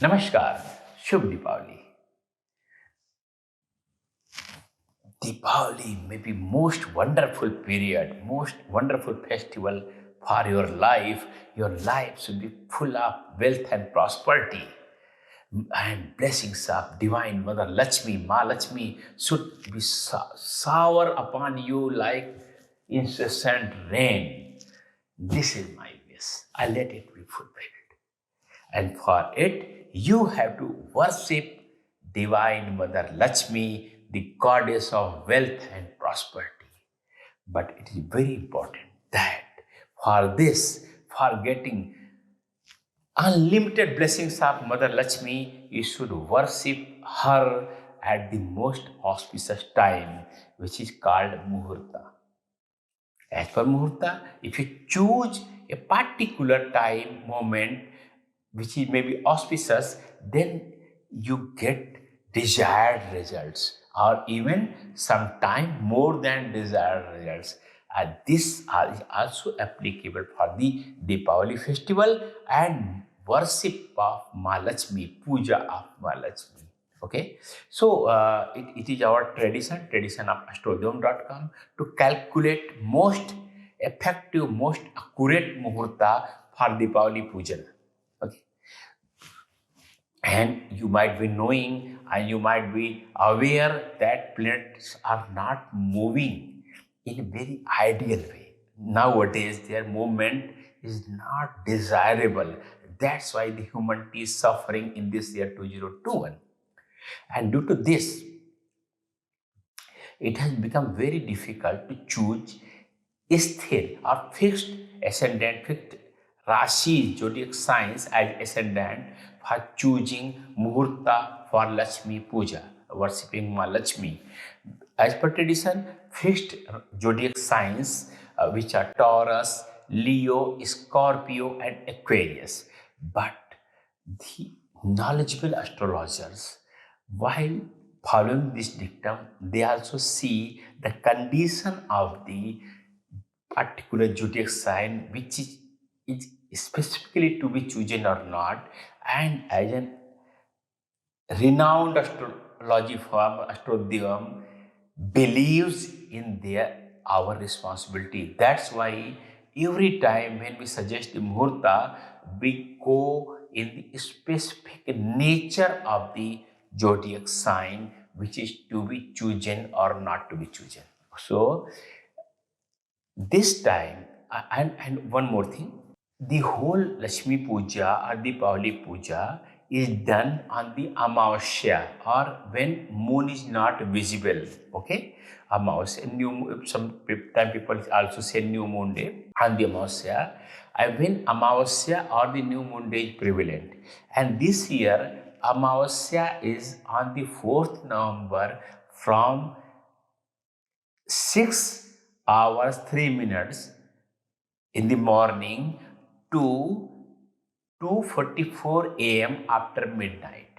नमस्कार, शुभ Deepawali. Deepavali may be most wonderful period, most wonderful festival for your life. Your life should be full of wealth and prosperity and blessings of Divine Mother Lakshmi. Ma Lakshmi should be shower upon you like incessant rain. This is my wish. I let it be fulfilled. And for it, you have to worship Divine Mother Lakshmi, the goddess of wealth and prosperity. But it is very important that for this, for getting unlimited blessings of Mother Lakshmi, you should worship her at the most auspicious time, which is called Muhurta. As per Muhurta, if you choose a particular time, moment, which is maybe auspicious, then you get desired results or even sometime more than desired results. And this is also applicable for the Deepavali festival and worship of Mahalakshmi, puja of Mahalakshmi. Okay, so it is our tradition of astrodyom.com to calculate most effective, most accurate muhurta for Deepavali puja. Okay, and you might be knowing and you might be aware that planets are not moving in a very ideal way. Nowadays, their movement is not desirable. That's why the humanity is suffering in this year 2021. And due to this, it has become very difficult to choose sthir or fixed ascendant, fixed Rashi zodiac signs as ascendant for choosing Muhurta for Lakshmi Puja, worshipping Ma Lakshmi. As per tradition, fixed zodiac signs which are Taurus, Leo, Scorpio, and Aquarius. But the knowledgeable astrologers, while following this dictum, they also see the condition of the particular zodiac sign which is specifically to be chosen or not, and as an renowned astrology firm, Astrodyam, believes in our responsibility. That's why every time when we suggest the muhurta, we go in the specific nature of the zodiac sign which is to be chosen or not to be chosen. So this time, and one more thing, the whole Lakshmi Puja or the Deepavali Puja is done on the Amavasya or when moon is not visible. Okay, Amavasya, time people also say new moon day on the Amavasya. And when Amavasya or the new moon day is prevalent, and this year Amavasya is on the 4th November from 6 hours 3 minutes in the morning to 2:44 a.m. after midnight.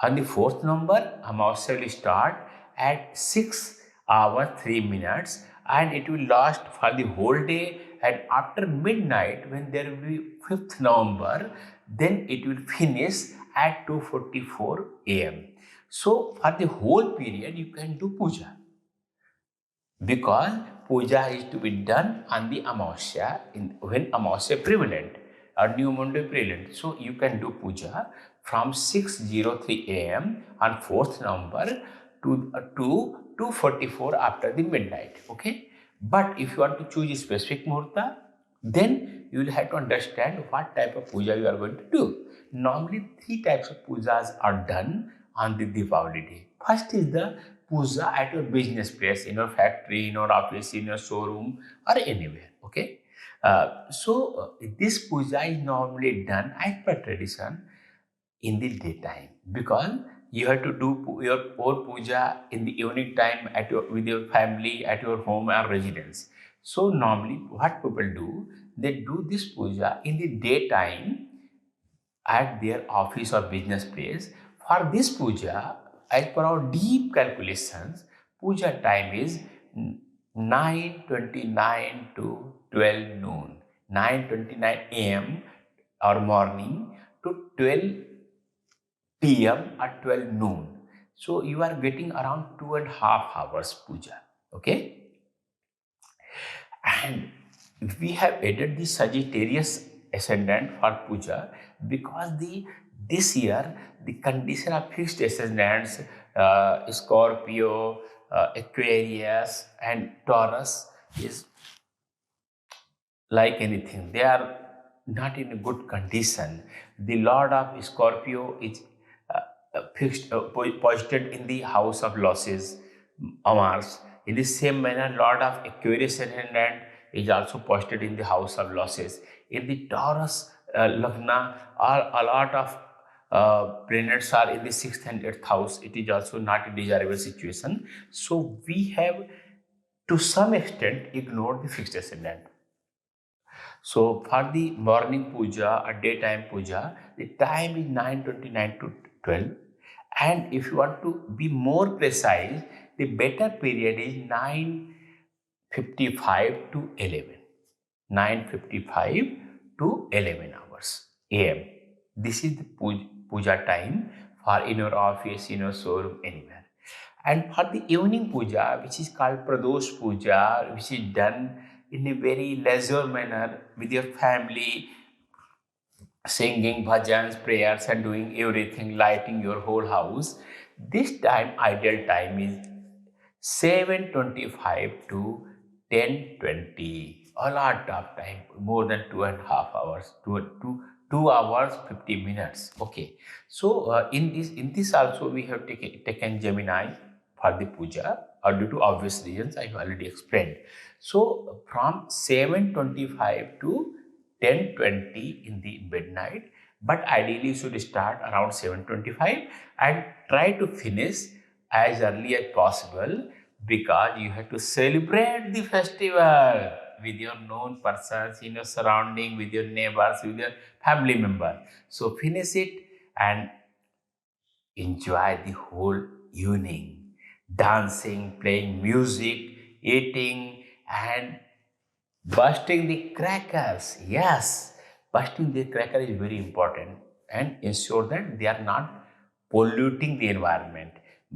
On the 4th number, Amavasya will start at 6 hours 3 minutes and it will last for the whole day, and after midnight when there will be 5th November, then it will finish at 2:44 a.m. So for the whole period you can do puja, because puja is to be done on the Amavasya when Amavasya prevalent or new moon day prevalent. So you can do puja from 6:03 a.m. on 4th November to 2:44 after the midnight. Okay, but if you want to choose a specific muhurta, then you will have to understand what type of puja you are going to do. Normally, 3 types of pujas are done on the Deepavali day. First is the puja at your business place, in your factory, in your office, in your showroom, or anywhere. Okay. This puja is normally done as per tradition in the daytime, because you have to do your own puja in the evening time with your family at your home or residence. So normally what people do, they do this puja in the daytime at their office or business place. For this puja, as per our deep calculations, puja time is 9:29 to 12 noon, 9:29 a.m. or morning to 12 p.m. or 12 noon. So you are getting around 2.5 hours puja. Okay. And we have added the Sagittarius ascendant for puja because this year the condition of fixed ascendants, Scorpio, Aquarius, and Taurus is like anything. They are not in a good condition. The Lord of Scorpio is posited in the house of losses, Mars. In the same manner, Lord of Aquarius ascendant is also posited in the house of losses. In the Taurus Lagna, a lot of planets are in the 6th and 8th house. It is also not a desirable situation. So we have to some extent ignored the fixed ascendant. So for the morning puja or daytime puja, the time is 9:29 to 12. And if you want to be more precise, the better period is 9:55 to 11. 9:55 to 11 hours AM. This is the puja time for in your office, in your showroom, anywhere. And for the evening puja, which is called Pradosh Puja, which is done in a very leisure manner with your family, singing bhajans, prayers, and doing everything, lighting your whole house. This time, ideal time is 7:25 to 10:20. A lot of time, more than 2.5 hours, 2 hours 50 minutes. Okay, so in this also we have taken Gemini for the puja, or due to obvious reasons I have already explained. So from 7:25 to 10:20 in the midnight, but ideally you should start around 7:25 and try to finish as early as possible, because you have to celebrate the festival with your known persons in your surrounding, with your neighbors, with your family member. So finish it and enjoy the whole evening, dancing, playing music, eating, and bursting the crackers. Yes, bursting the cracker is very important, and ensure that they are not polluting the environment,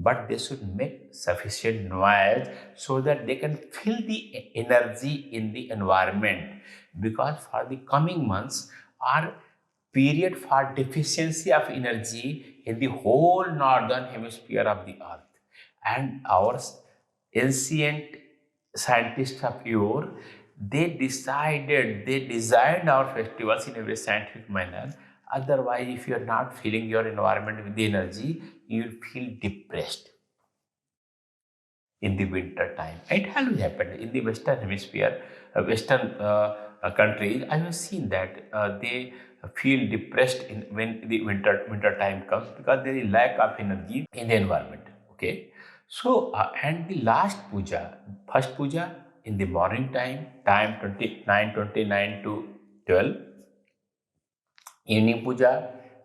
but they should make sufficient noise so that they can feel the energy in the environment. Because for the coming months are period for deficiency of energy in the whole northern hemisphere of the earth, and our ancient scientists of yore, they designed our festivals in a very scientific manner. Otherwise, if you are not filling your environment with the energy, you will feel depressed in the winter time. It always happened in the Western hemisphere, Western countries. I have seen that they feel depressed when the winter time comes, because there is lack of energy in the environment. Okay, so and the last puja, first puja in the morning time 29:29 to 12. Evening puja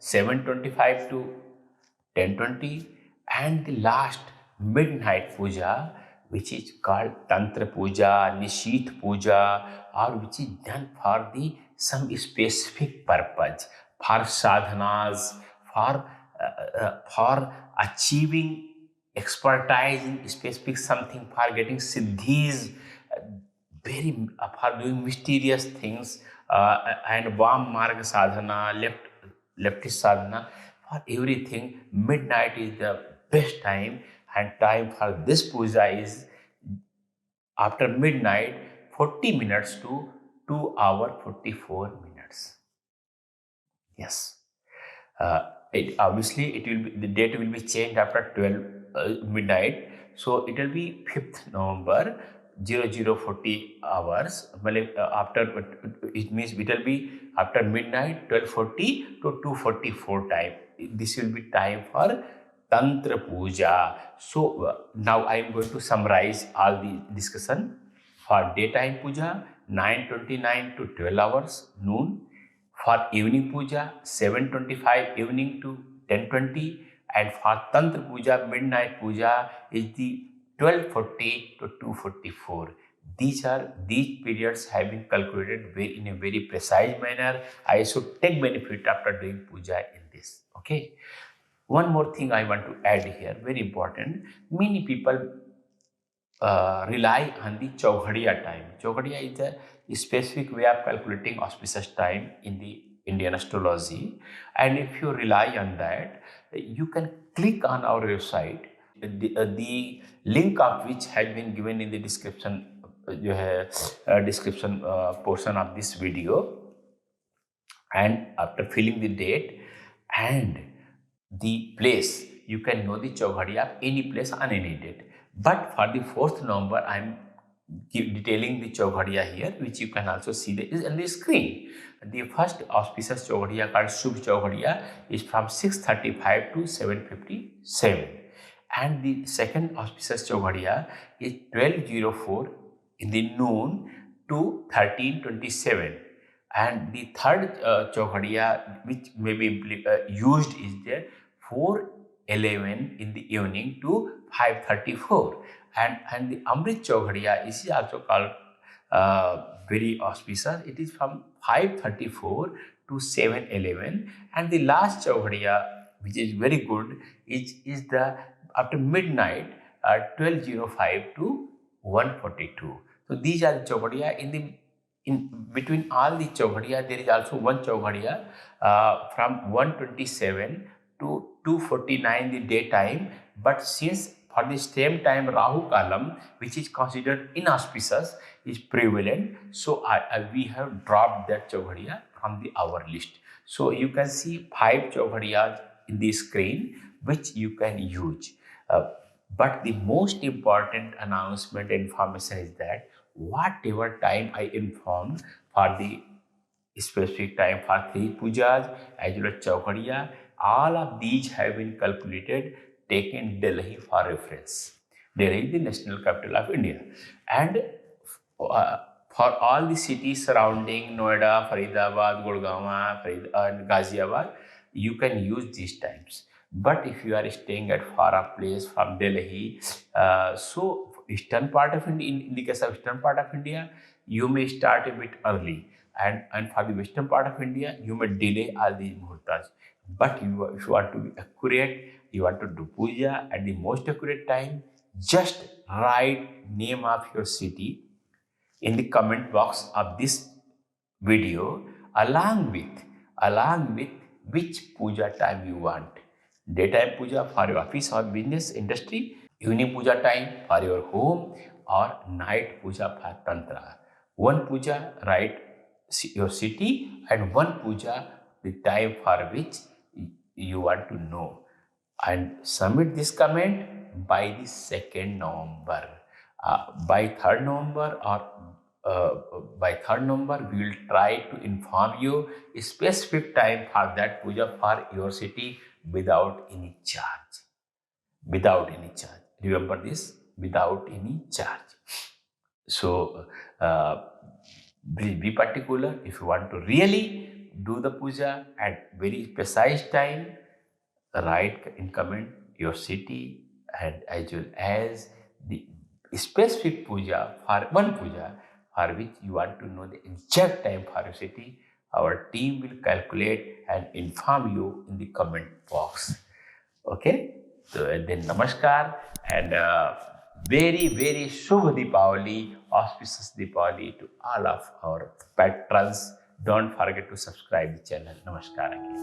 7:25 to 10:20, and the last midnight puja, which is called Tantra Puja, Nishith Puja, or which is done for the some specific purpose, for sadhanas, for achieving expertise in specific something, for getting siddhis, very for doing mysterious things, and Vam Marga sadhana, leftist sadhana, for everything. Midnight is the best time, and time for this puja is after midnight 40 minutes to 2 hour 44 minutes. Yes. It obviously it will be, the date will be changed after 12 midnight. So it will be 5th November 0040 hours. After it means it will be after midnight 12:40 to 2:44 time. This will be time for Tantra Puja. So now I am going to summarize all the discussion. For daytime puja 9:29 to 12 hours noon. For evening puja 7:25 evening to 10:20, and for Tantra puja midnight puja is the 12:40 to 2:44. These periods have been calculated in a very precise manner. I should take benefit after doing puja in this. Okay. One more thing I want to add here, very important. Many people rely on the Chaughadiya time. Chaughadiya is a specific way of calculating auspicious time in the Indian astrology, and if you rely on that, you can click on our website. The link of which has been given in the description, description portion of this video, and after filling the date and the place, you can know the Chaughadiya of any place on any date. But for the 4th November, I am detailing the Chaughadiya here, which you can also see is on the screen. The first auspicious Chaughadiya called Shubh Chaughadiya is from 6:35 to 7:57, and the second auspicious Chaughadiya is 12:04 in the noon to 13:27. And the third Chaughadiya which may be used is there 4:11 in the evening to 5:34, and the Amrit Chaughadiya is also called very auspicious. It is from 5:34 to 7:11, and the last Chaughadiya, which is very good, is the after midnight 12:05 to 1:42. So these are the Chaughadiya. In between all the Chaughadiya, there is also one Chaughadiya from 1:27 to 2:49 the daytime. But since for the same time Rahu Kalam, which is considered inauspicious, is prevalent, so we have dropped that Chaughadiya from our list. So you can see 5 Chaughadiyas in the screen which you can use. But the most important announcement information is that whatever time I informed for the specific time for 3 pujas as well as Chaughadiya, all of these have been calculated, taken Delhi for reference. Delhi is the national capital of India, and for all the cities surrounding Noida, Faridabad, Gurgaon, and Ghaziabad, you can use these times. But if you are staying at far off place from Delhi, so eastern part of India, in the case of eastern part of India, you may start a bit early, and for the western part of India, you may delay all these muhurtas. But if you want to be accurate, you want to do puja at the most accurate time, just write name of your city in the comment box of this video, along with which puja time you want. Daytime puja for your office or business industry, evening puja time for your home, or night puja for tantra. One puja write your city, and one puja the time for which you want to know, and submit this comment by the 2nd November. By 3rd November by 3rd November, we will try to inform you a specific time for that puja for your city without any charge. Without any charge. Remember this, without any charge. So be particular. If you want to really do the puja at very precise time, write in comment your city and as well as the specific puja for one puja for which you want to know the exact time for your city. Our team will calculate and inform you in the comment box. Okay, so then namaskar, and very very Shubh Deepavali, auspicious Deepavali to all of our patrons. Don't forget to subscribe the channel. Namaskar again.